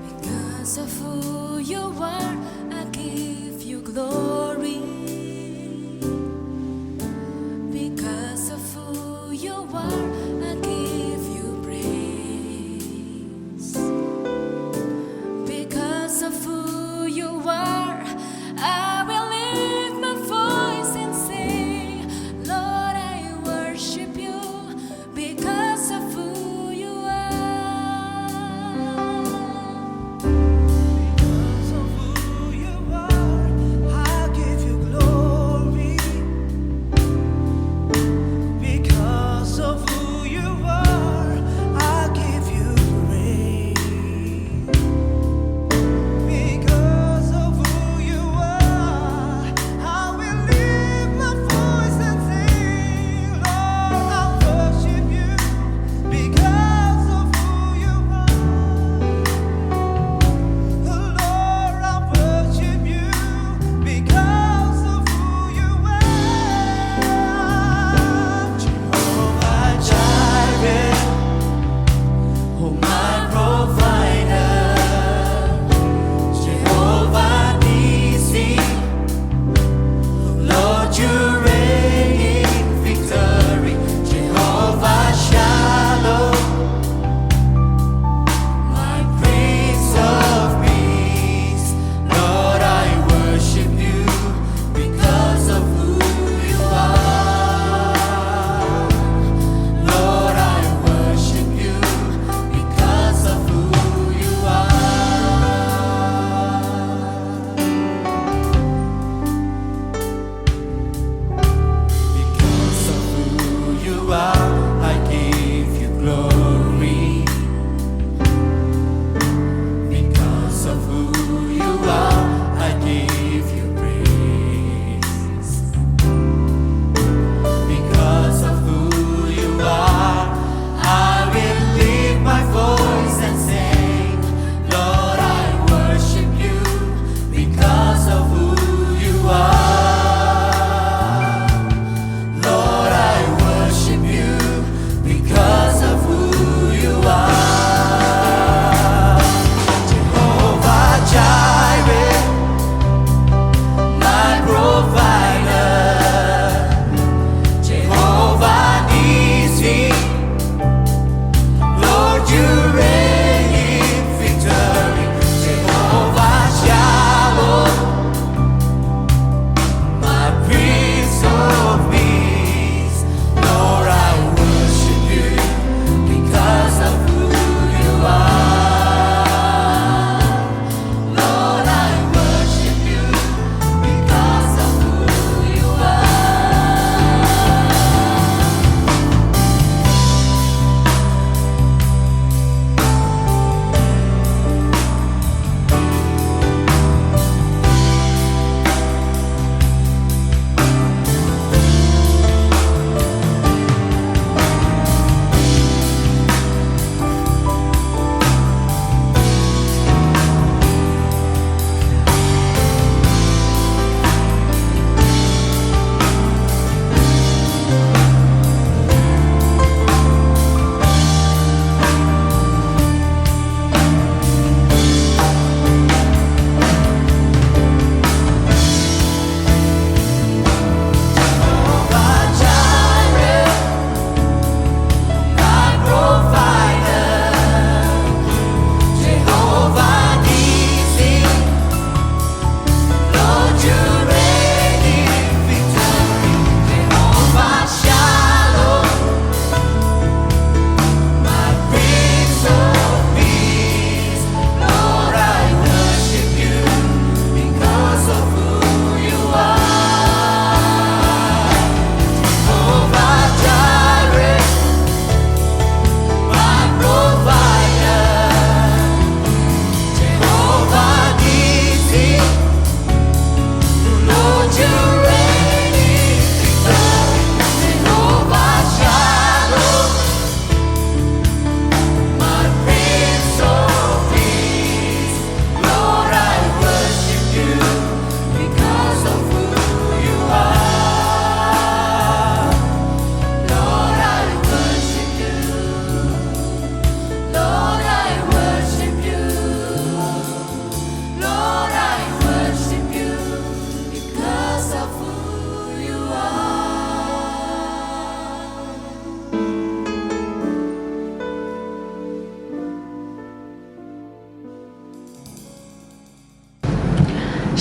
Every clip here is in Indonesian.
Because of who you are, I give you glory. Because of who you are, I give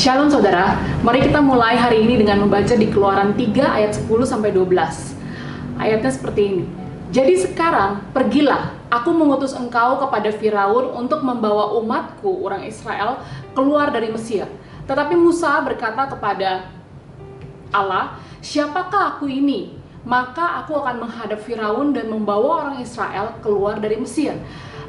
Shalom saudara, mari kita mulai hari ini dengan membaca di Keluaran 3 ayat 10-12. Ayatnya seperti ini. Jadi sekarang pergilah, aku mengutus engkau kepada Firaun untuk membawa umatku, orang Israel, keluar dari Mesir. Tetapi Musa berkata kepada Allah, siapakah aku ini? Maka aku akan menghadap Firaun dan membawa orang Israel keluar dari Mesir.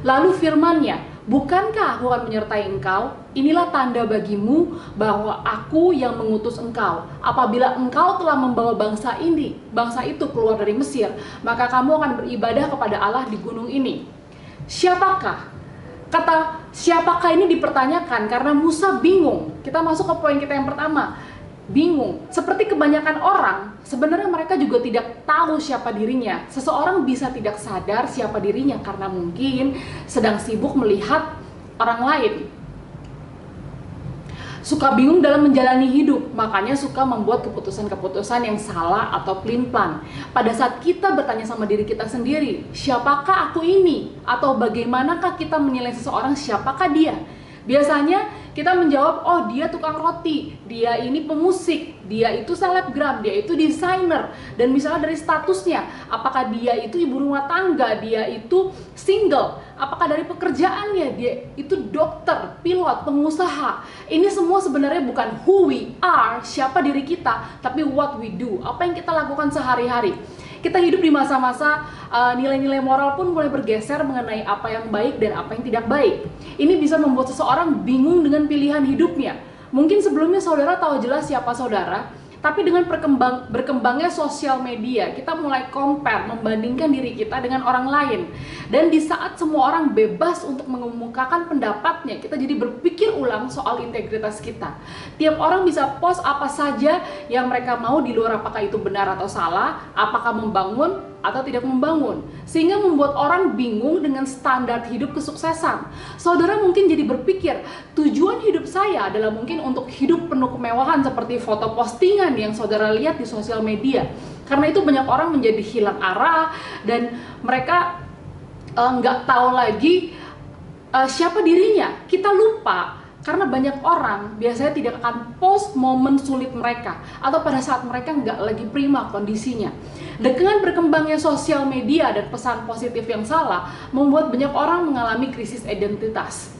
Lalu firman-Nya, bukankah aku akan menyertai engkau? Inilah tanda bagimu bahwa aku yang mengutus engkau. Apabila engkau telah membawa bangsa itu keluar dari Mesir, maka kamu akan beribadah kepada Allah di gunung ini. Siapakah? Kata siapakah ini dipertanyakan karena Musa bingung. Kita masuk ke poin kita yang pertama. Bingung. Seperti kebanyakan orang, sebenarnya mereka juga tidak tahu siapa dirinya. Seseorang bisa tidak sadar siapa dirinya karena mungkin sedang sibuk melihat orang lain. Suka bingung dalam menjalani hidup, makanya suka membuat keputusan-keputusan yang salah atau pelin-pelan. Pada saat kita bertanya sama diri kita sendiri, siapakah aku ini? Atau bagaimanakah kita menilai seseorang, siapakah dia? Biasanya kita menjawab, oh dia tukang roti, dia ini pemusik, dia itu selebgram, dia itu desainer. Dan misalnya dari statusnya, apakah dia itu ibu rumah tangga, dia itu single, apakah dari pekerjaannya, dia itu dokter, pilot, pengusaha. Ini semua sebenarnya bukan who we are, siapa diri kita, tapi what we do, apa yang kita lakukan sehari-hari. Kita hidup di masa-masa nilai-nilai moral pun mulai bergeser mengenai apa yang baik dan apa yang tidak baik. Ini bisa membuat seseorang bingung dengan pilihan hidupnya. Mungkin sebelumnya saudara tahu jelas siapa saudara, tapi dengan berkembangnya sosial media, kita mulai compare, membandingkan diri kita dengan orang lain. Dan di saat semua orang bebas untuk mengemukakan pendapatnya, kita jadi berpikir ulang soal integritas kita. Tiap orang bisa post apa saja yang mereka mau di luar apakah itu benar atau salah, apakah membangun atau tidak membangun, sehingga membuat orang bingung dengan standar hidup kesuksesan. Saudara mungkin jadi berpikir, tujuan hidup saya adalah mungkin untuk hidup penuh kemewahan seperti foto postingan yang saudara lihat di sosial media. Karena itu banyak orang menjadi hilang arah dan mereka nggak tahu lagi siapa dirinya. Kita lupa karena banyak orang biasanya tidak akan post momen sulit mereka atau pada saat mereka nggak lagi prima kondisinya. Dengan berkembangnya sosial media dan pesan positif yang salah membuat banyak orang mengalami krisis identitas.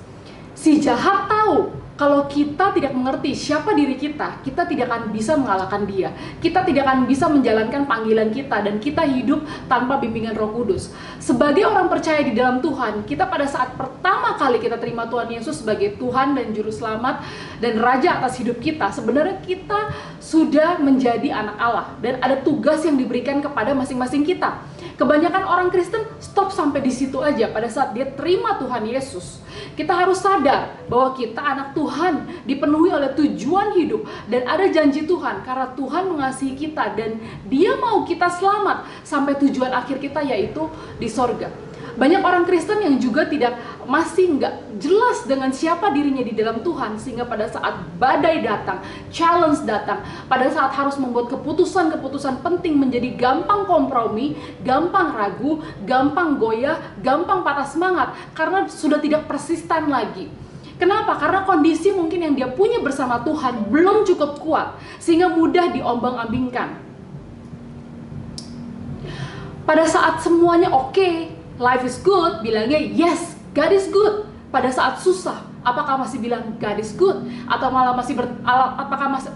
Si jahat tahu kalau kita tidak mengerti siapa diri kita, kita tidak akan bisa mengalahkan dia. Kita tidak akan bisa menjalankan panggilan kita dan kita hidup tanpa bimbingan Roh Kudus. Sebagai orang percaya di dalam Tuhan, kita pada saat pertama kali kita terima Tuhan Yesus sebagai Tuhan dan Juru Selamat dan Raja atas hidup kita, sebenarnya kita sudah menjadi anak Allah dan ada tugas yang diberikan kepada masing-masing kita. Kebanyakan orang Kristen stop sampai di situ aja pada saat dia terima Tuhan Yesus. Kita harus sadar bahwa kita anak Tuhan, dipenuhi oleh tujuan hidup dan ada janji Tuhan karena Tuhan mengasihi kita dan Dia mau kita selamat sampai tujuan akhir kita yaitu di sorga. Banyak orang Kristen yang juga masih nggak jelas dengan siapa dirinya di dalam Tuhan, sehingga pada saat badai datang, challenge datang, pada saat harus membuat keputusan-keputusan penting menjadi gampang kompromi, gampang ragu, gampang goyah, gampang patah semangat karena sudah tidak persisten lagi. Kenapa? Karena kondisi mungkin yang dia punya bersama Tuhan belum cukup kuat sehingga mudah diombang-ambingkan. Pada saat semuanya oke, life is good, bilangnya yes, God is good. Pada saat susah, apakah masih bilang God is good? Atau malah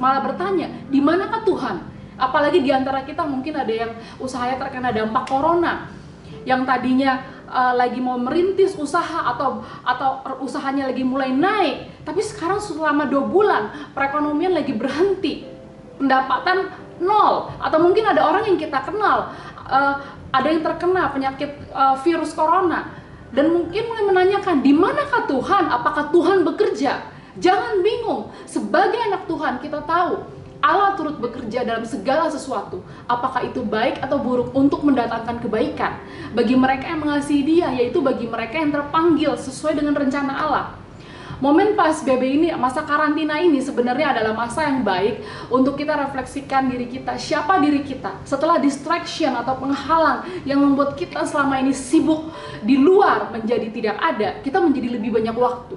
malah bertanya, di manakah Tuhan? Apalagi di antara kita mungkin ada yang usahanya terkena dampak corona, yang tadinya lagi mau merintis usaha atau usahanya lagi mulai naik, tapi sekarang selama 2 bulan perekonomian lagi berhenti, pendapatan nol. Atau mungkin ada orang yang kita kenal, ada yang terkena penyakit virus corona dan mungkin mulai menanyakan, di manakah Tuhan? Apakah Tuhan bekerja? Jangan bingung, sebagai anak Tuhan kita tahu Allah turut bekerja dalam segala sesuatu, apakah itu baik atau buruk untuk mendatangkan kebaikan bagi mereka yang mengasihi Dia, yaitu bagi mereka yang terpanggil sesuai dengan rencana Allah. Momen PSBB ini, masa karantina ini sebenarnya adalah masa yang baik untuk kita refleksikan diri kita, siapa diri kita. Setelah distraction atau penghalang yang membuat kita selama ini sibuk di luar menjadi tidak ada, kita menjadi lebih banyak waktu.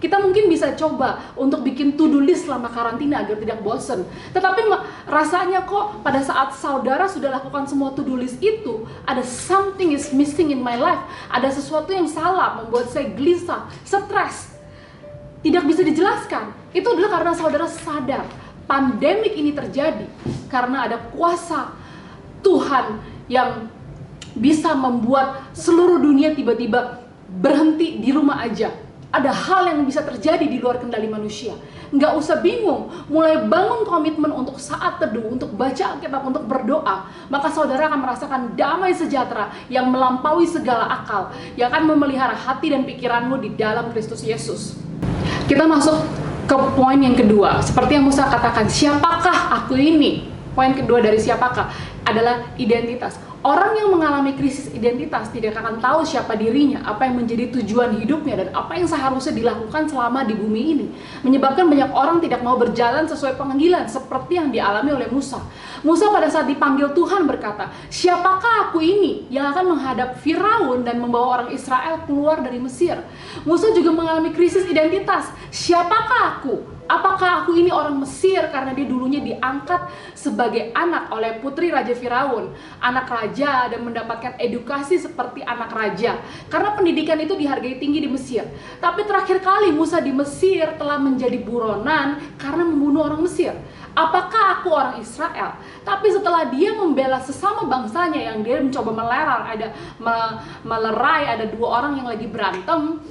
Kita mungkin bisa coba untuk bikin to-do list selama karantina agar tidak bosen. Tetapi rasanya kok pada saat saudara sudah lakukan semua to-do list itu, ada something is missing in my life. Ada sesuatu yang salah, membuat saya gelisah, stres. Tidak bisa dijelaskan. Itu adalah karena saudara sadar pandemik ini terjadi karena ada kuasa Tuhan yang bisa membuat seluruh dunia tiba-tiba berhenti di rumah aja. Ada hal yang bisa terjadi di luar kendali manusia. Nggak usah bingung, mulai bangun komitmen untuk saat teduh, untuk baca Alkitab, untuk berdoa. Maka saudara akan merasakan damai sejahtera yang melampaui segala akal, yang akan memelihara hati dan pikiranmu di dalam Kristus Yesus. Kita masuk ke poin yang kedua. Seperti yang Musa katakan, siapakah aku ini? Poin kedua dari siapakah adalah identitas. Orang yang mengalami krisis identitas tidak akan tahu siapa dirinya, apa yang menjadi tujuan hidupnya, dan apa yang seharusnya dilakukan selama di bumi ini. Menyebabkan banyak orang tidak mau berjalan sesuai panggilan, seperti yang dialami oleh Musa. Musa pada saat dipanggil Tuhan berkata, siapakah aku ini yang akan menghadap Firaun dan membawa orang Israel keluar dari Mesir? Musa juga mengalami krisis identitas. Siapakah aku? Apakah aku ini orang Mesir karena dia dulunya diangkat sebagai anak oleh putri Raja Firaun, anak raja, dan mendapatkan edukasi seperti anak raja. Karena pendidikan itu dihargai tinggi di Mesir. Tapi terakhir kali Musa di Mesir telah menjadi buronan karena membunuh orang Mesir. Apakah aku orang Israel? Tapi setelah dia membela sesama bangsanya yang dia mencoba melerai, ada dua orang yang lagi berantem.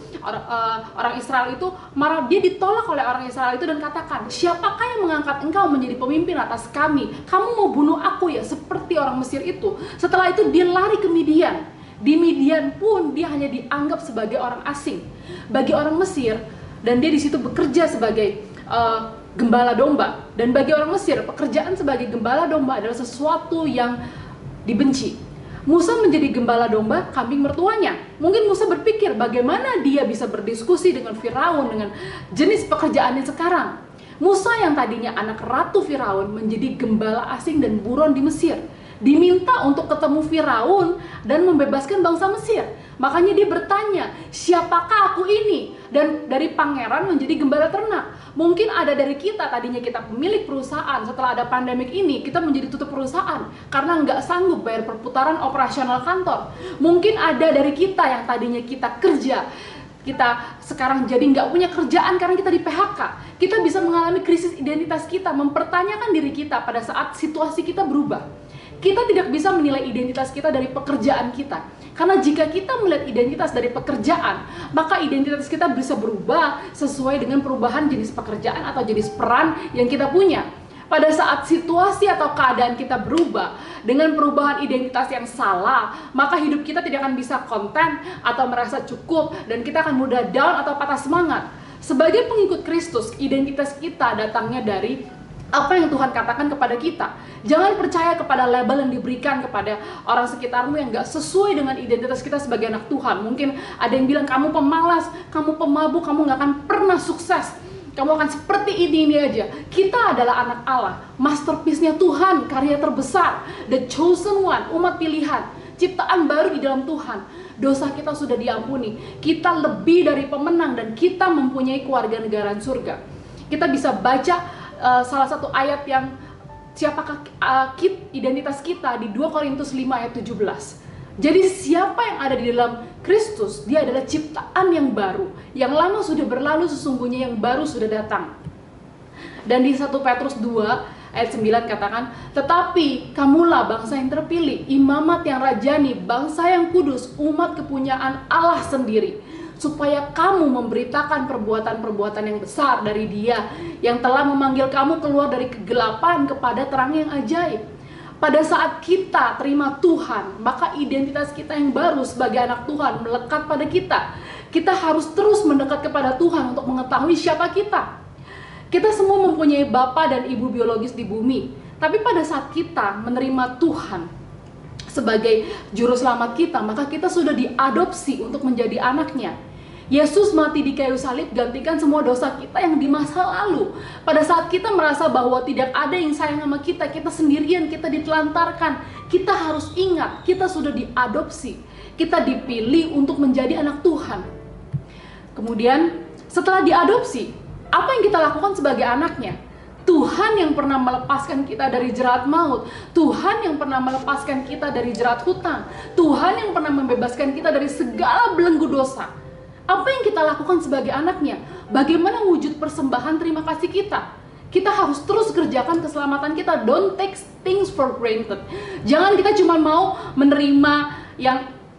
Orang Israel itu marah, dia ditolak oleh orang Israel itu dan katakan, siapakah yang mengangkat engkau menjadi pemimpin atas kami? Kamu mau bunuh aku ya seperti orang Mesir itu. Setelah itu dia lari ke Midian. Di Midian pun dia hanya dianggap sebagai orang asing bagi orang Mesir, dan dia di situ bekerja sebagai gembala domba. Dan bagi orang Mesir, pekerjaan sebagai gembala domba adalah sesuatu yang dibenci. Musa menjadi gembala domba kambing mertuanya. Mungkin Musa berpikir bagaimana dia bisa berdiskusi dengan Firaun dengan jenis pekerjaannya sekarang. Musa yang tadinya anak ratu Firaun menjadi gembala asing dan buron di Mesir. Diminta untuk ketemu Firaun dan membebaskan bangsa Mesir. Makanya dia bertanya, siapakah aku ini? Dan dari pangeran menjadi gembala ternak. Mungkin ada dari kita, tadinya kita pemilik perusahaan, setelah ada pandemik ini, kita menjadi tutup perusahaan karena nggak sanggup bayar perputaran operasional kantor. Mungkin ada dari kita yang tadinya kita kerja, kita sekarang jadi nggak punya kerjaan karena kita di PHK. Kita bisa mengalami krisis identitas kita, mempertanyakan diri kita pada saat situasi kita berubah. Kita tidak bisa menilai identitas kita dari pekerjaan kita. Karena jika kita melihat identitas dari pekerjaan, maka identitas kita bisa berubah sesuai dengan perubahan jenis pekerjaan atau jenis peran yang kita punya. Pada saat situasi atau keadaan kita berubah dengan perubahan identitas yang salah, maka hidup kita tidak akan bisa konten atau merasa cukup, dan kita akan mudah down atau patah semangat. Sebagai pengikut Kristus, identitas kita datangnya dari apa yang Tuhan katakan kepada kita. Jangan percaya kepada label yang diberikan kepada orang sekitarmu yang gak sesuai dengan identitas kita sebagai anak Tuhan. Mungkin ada yang bilang kamu pemalas, kamu pemabuk, kamu gak akan pernah sukses, kamu akan seperti ini aja. Kita adalah anak Allah, masterpiece-nya Tuhan, karya terbesar, the chosen one, umat pilihan, ciptaan baru di dalam Tuhan. Dosa kita sudah diampuni, kita lebih dari pemenang, dan kita mempunyai kewarganegaraan surga. Kita bisa baca salah satu ayat yang siapakah identitas kita di 2 Korintus 5 ayat 17. Jadi siapa yang ada di dalam Kristus, dia adalah ciptaan yang baru. Yang lama sudah berlalu, sesungguhnya yang baru sudah datang. Dan di 1 Petrus 2 ayat 9 katakan, tetapi kamulah bangsa yang terpilih, imamat yang rajani, bangsa yang kudus, umat kepunyaan Allah sendiri, supaya kamu memberitakan perbuatan-perbuatan yang besar dari Dia yang telah memanggil kamu keluar dari kegelapan kepada terang yang ajaib. Pada saat kita terima Tuhan, maka identitas kita yang baru sebagai anak Tuhan melekat pada kita. Kita harus terus mendekat kepada Tuhan untuk mengetahui siapa kita. Kita semua mempunyai bapa dan ibu biologis di bumi, tapi pada saat kita menerima Tuhan sebagai juru selamat kita, maka kita sudah diadopsi untuk menjadi anaknya. Yesus mati di kayu salib gantikan semua dosa kita yang di masa lalu. Pada saat kita merasa bahwa tidak ada yang sayang sama kita, kita sendirian, kita ditelantarkan, kita harus ingat, kita sudah diadopsi. Kita dipilih untuk menjadi anak Tuhan. Kemudian Setelah diadopsi, apa yang kita lakukan sebagai anaknya? Tuhan yang pernah melepaskan kita dari jerat maut, Tuhan yang pernah melepaskan kita dari jerat hutang, Tuhan yang pernah membebaskan kita dari segala belenggu dosa. Apa yang kita lakukan sebagai anaknya? Bagaimana wujud persembahan terima kasih kita? Kita harus terus kerjakan keselamatan kita. Don't take things for granted. Jangan kita cuma mau menerima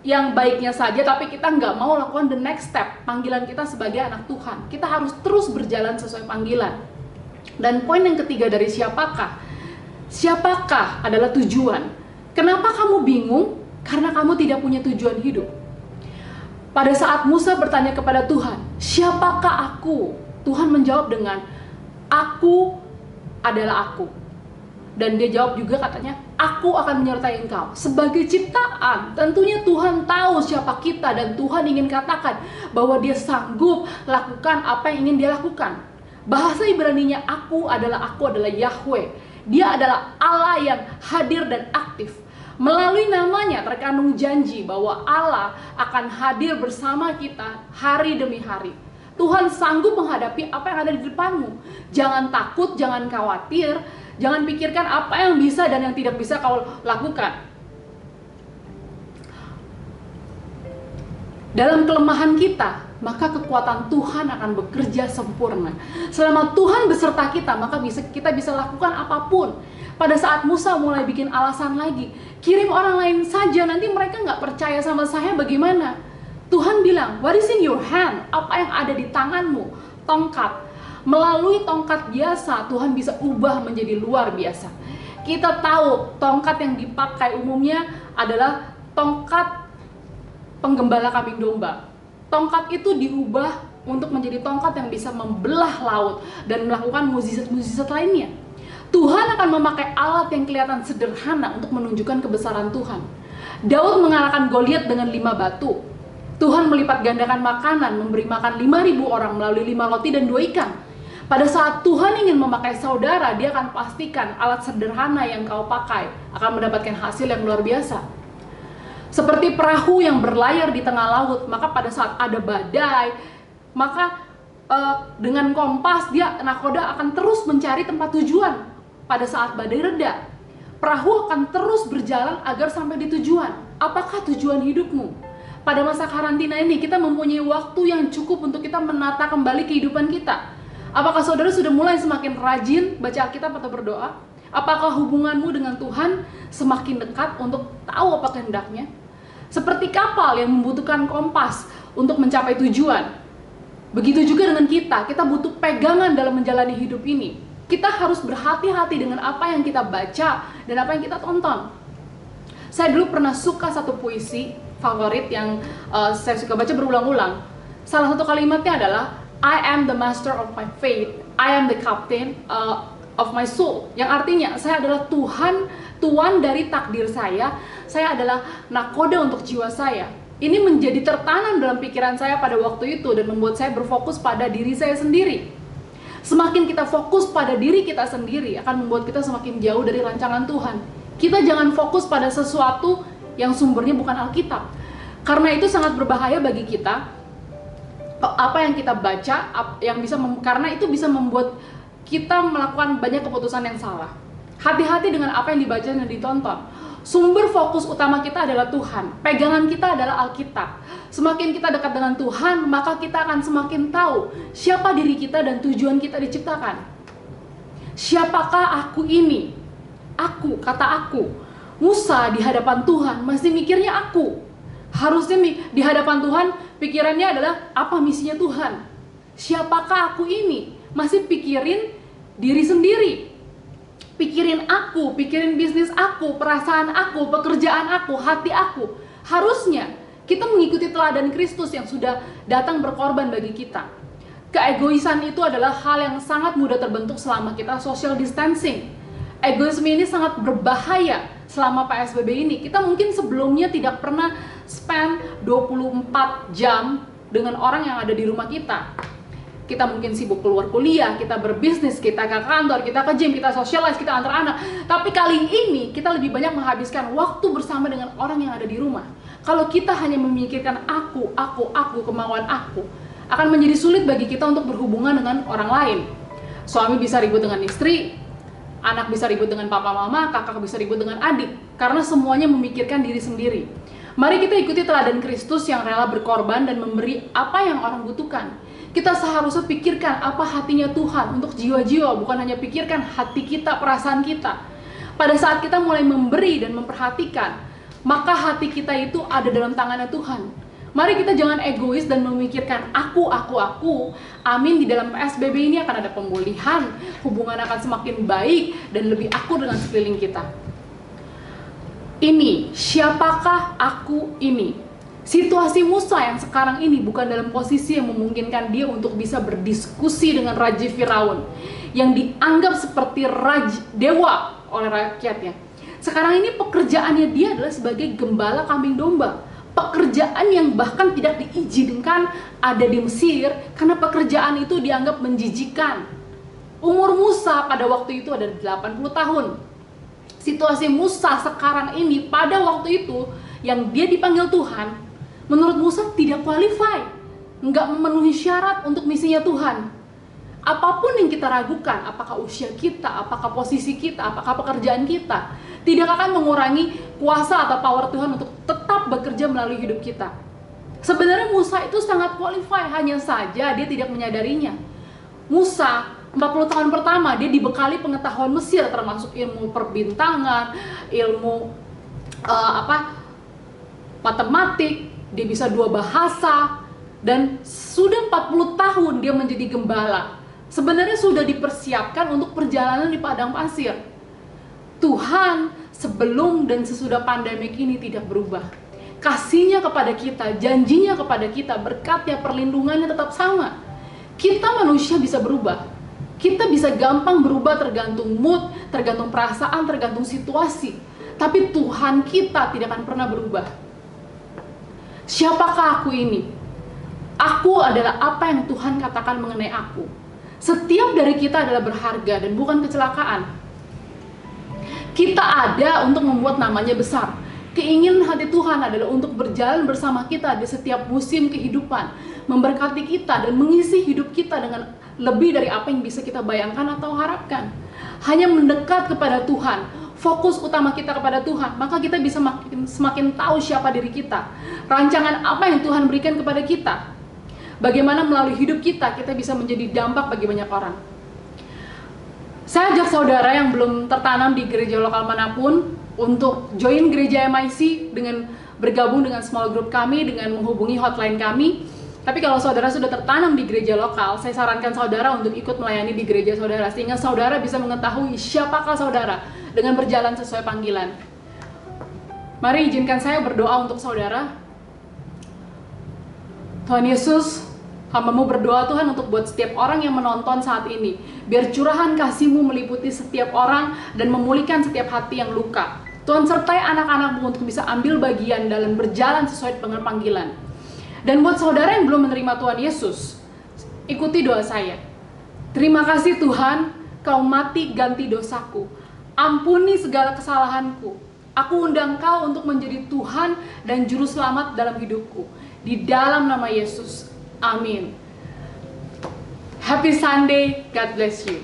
yang baiknya saja, tapi kita nggak mau lakukan the next step, panggilan kita sebagai anak Tuhan. Kita harus terus berjalan sesuai panggilan. Dan poin yang ketiga dari siapakah? Siapakah adalah tujuan. Kenapa kamu bingung? Karena kamu tidak punya tujuan hidup. Pada saat Musa bertanya kepada Tuhan, siapakah aku? Tuhan menjawab dengan, aku adalah aku. Dan dia jawab juga katanya, aku akan menyertai engkau. Sebagai ciptaan, tentunya Tuhan tahu siapa kita, dan Tuhan ingin katakan bahwa dia sanggup lakukan apa yang ingin dia lakukan. Bahasa Ibraninya aku adalah Yahweh. Dia adalah Allah yang hadir dan aktif. Melalui namanya terkandung janji bahwa Allah akan hadir bersama kita hari demi hari. Tuhan sanggup menghadapi apa yang ada di depanmu. Jangan takut, jangan khawatir, jangan pikirkan apa yang bisa dan yang tidak bisa kau lakukan. Dalam kelemahan kita, maka kekuatan Tuhan akan bekerja sempurna. Selama Tuhan beserta kita, maka kita bisa lakukan apapun. Pada saat Musa mulai bikin alasan lagi, kirim orang lain saja, nanti mereka nggak percaya sama saya, bagaimana? Tuhan bilang, what is in your hand? Apa yang ada di tanganmu? Tongkat. Melalui tongkat biasa, Tuhan bisa ubah menjadi luar biasa. Kita tahu tongkat yang dipakai umumnya adalah tongkat penggembala kambing domba. Tongkat itu diubah untuk menjadi tongkat yang bisa membelah laut dan melakukan mukjizat-mukjizat lainnya. Tuhan akan memakai alat yang kelihatan sederhana untuk menunjukkan kebesaran Tuhan. Daud mengalahkan Goliat dengan 5 batu. Tuhan melipat gandakan makanan, memberi makan 5.000 orang melalui 5 roti dan 2 ikan. Pada saat Tuhan ingin memakai saudara, dia akan pastikan alat sederhana yang kau pakai akan mendapatkan hasil yang luar biasa. Seperti perahu yang berlayar di tengah laut, maka pada saat ada badai, maka dengan kompas nakoda akan terus mencari tempat tujuan. Pada saat badai reda, perahu akan terus berjalan agar sampai di tujuan. Apakah tujuan hidupmu? Pada masa karantina ini kita mempunyai waktu yang cukup untuk kita menata kembali kehidupan kita. Apakah saudara sudah mulai semakin rajin baca Alkitab atau berdoa? Apakah hubunganmu dengan Tuhan semakin dekat untuk tahu apa kehendaknya? Seperti kapal yang membutuhkan kompas untuk mencapai tujuan. Begitu juga dengan kita butuh pegangan dalam menjalani hidup ini. Kita harus berhati-hati dengan apa yang kita baca dan apa yang kita tonton. Saya dulu pernah suka satu puisi favorit yang saya suka baca berulang-ulang. Salah satu kalimatnya adalah, I am the master of my fate, I am the captain of my soul. Yang artinya, saya adalah tuan dari takdir saya adalah nakoda untuk jiwa saya. Ini menjadi tertanam dalam pikiran saya pada waktu itu dan membuat saya berfokus pada diri saya sendiri. Semakin kita fokus pada diri kita sendiri akan membuat kita semakin jauh dari rancangan Tuhan. Kita jangan fokus pada sesuatu yang sumbernya bukan Alkitab. Karena itu sangat berbahaya bagi kita. Apa yang kita baca karena itu bisa membuat kita melakukan banyak keputusan yang salah. Hati-hati dengan apa yang dibaca dan ditonton. Sumber fokus utama kita adalah Tuhan. Pegangan kita adalah Alkitab. Semakin kita dekat dengan Tuhan, maka kita akan semakin tahu siapa diri kita dan tujuan kita diciptakan. Siapakah aku ini? Aku, kata aku. Musa di hadapan Tuhan masih mikirnya aku. Harusnya di hadapan Tuhan pikirannya adalah apa misinya Tuhan. Siapakah aku ini? Masih pikirin diri sendiri. Pikirin aku, pikirin bisnis aku, perasaan aku, pekerjaan aku, hati aku. Harusnya kita mengikuti teladan Kristus yang sudah datang berkorban bagi kita. Keegoisan itu adalah hal yang sangat mudah terbentuk selama kita social distancing. Egoisme ini sangat berbahaya selama PSBB ini. Kita mungkin sebelumnya tidak pernah spend 24 jam dengan orang yang ada di rumah kita. Kita mungkin sibuk keluar kuliah, kita berbisnis, kita ke kantor, kita ke gym, kita socialize, kita antar anak. Tapi kali ini kita lebih banyak menghabiskan waktu bersama dengan orang yang ada di rumah. Kalau kita hanya memikirkan aku, kemauan aku, akan menjadi sulit bagi kita untuk berhubungan dengan orang lain. Suami bisa ribut dengan istri, anak bisa ribut dengan papa mama, kakak bisa ribut dengan adik, karena semuanya memikirkan diri sendiri. Mari kita ikuti teladan Kristus yang rela berkorban dan memberi apa yang orang butuhkan. Kita seharusnya pikirkan apa hatinya Tuhan untuk jiwa-jiwa, bukan hanya pikirkan hati kita, perasaan kita. Pada saat kita mulai memberi dan memperhatikan, maka hati kita itu ada dalam tangannya Tuhan. Mari kita jangan egois dan memikirkan aku. Amin, di dalam PSBB ini akan ada pemulihan, hubungan akan semakin baik dan lebih akur dengan sekeliling kita. Ini, siapakah aku ini? Situasi Musa yang sekarang ini bukan dalam posisi yang memungkinkan dia untuk bisa berdiskusi dengan Raja Firaun yang dianggap seperti dewa oleh rakyatnya. Sekarang ini pekerjaannya dia adalah sebagai gembala kambing domba. Pekerjaan yang bahkan tidak diizinkan ada di Mesir karena pekerjaan itu dianggap menjijikan. Umur Musa pada waktu itu ada 80 tahun. Situasi Musa sekarang ini pada waktu itu yang dia dipanggil Tuhan, menurut Musa tidak qualify, nggak memenuhi syarat untuk misinya Tuhan. Apapun yang kita ragukan, apakah usia kita, apakah posisi kita, apakah pekerjaan kita, tidak akan mengurangi kuasa atau power Tuhan untuk tetap bekerja melalui hidup kita. Sebenarnya Musa itu sangat qualify, hanya saja dia tidak menyadarinya. Musa 40 tahun pertama dia dibekali pengetahuan Mesir, termasuk ilmu perbintangan, ilmu matematik, dia bisa 2 bahasa, dan sudah 40 tahun dia menjadi gembala. Sebenarnya sudah dipersiapkan untuk perjalanan di padang pasir. Tuhan sebelum dan sesudah pandemik ini tidak berubah. Kasihnya kepada kita, janjinya kepada kita, berkatnya, perlindungannya tetap sama. Kita manusia bisa berubah. Kita bisa gampang berubah tergantung mood, tergantung perasaan, tergantung situasi. Tapi Tuhan kita tidak akan pernah berubah. Siapakah aku ini? Aku adalah apa yang Tuhan katakan mengenai aku. Setiap dari kita adalah berharga dan bukan kecelakaan. Kita ada untuk membuat namanya besar. Keinginan hati Tuhan adalah untuk berjalan bersama kita di setiap musim kehidupan, memberkati kita dan mengisi hidup kita dengan lebih dari apa yang bisa kita bayangkan atau harapkan. Hanya mendekat kepada Tuhan, fokus utama kita kepada Tuhan, maka kita bisa semakin tahu siapa diri kita, rancangan apa yang Tuhan berikan kepada kita, bagaimana melalui hidup kita bisa menjadi dampak bagi banyak orang. Saya ajak saudara yang belum tertanam di gereja lokal manapun untuk join gereja MIC dengan bergabung dengan small group kami, dengan menghubungi hotline kami. Tapi kalau saudara sudah tertanam di gereja lokal, saya sarankan saudara untuk ikut melayani di gereja saudara, sehingga saudara bisa mengetahui siapakah saudara dengan berjalan sesuai panggilan. Mari izinkan saya berdoa untuk saudara. Tuhan Yesus, hamba-Mu berdoa Tuhan untuk buat setiap orang yang menonton saat ini, biar curahan kasih-Mu meliputi setiap orang dan memulihkan setiap hati yang luka. Tuhan sertai anak-anak-Mu untuk bisa ambil bagian dalam berjalan sesuai dengan panggilan. Dan buat saudara yang belum menerima Tuhan Yesus, ikuti doa saya. Terima kasih Tuhan, Kau mati ganti dosaku. Ampuni segala kesalahanku. Aku undang Kau untuk menjadi Tuhan dan Juru Selamat dalam hidupku. Di dalam nama Yesus. Amin. Happy Sunday. God bless you.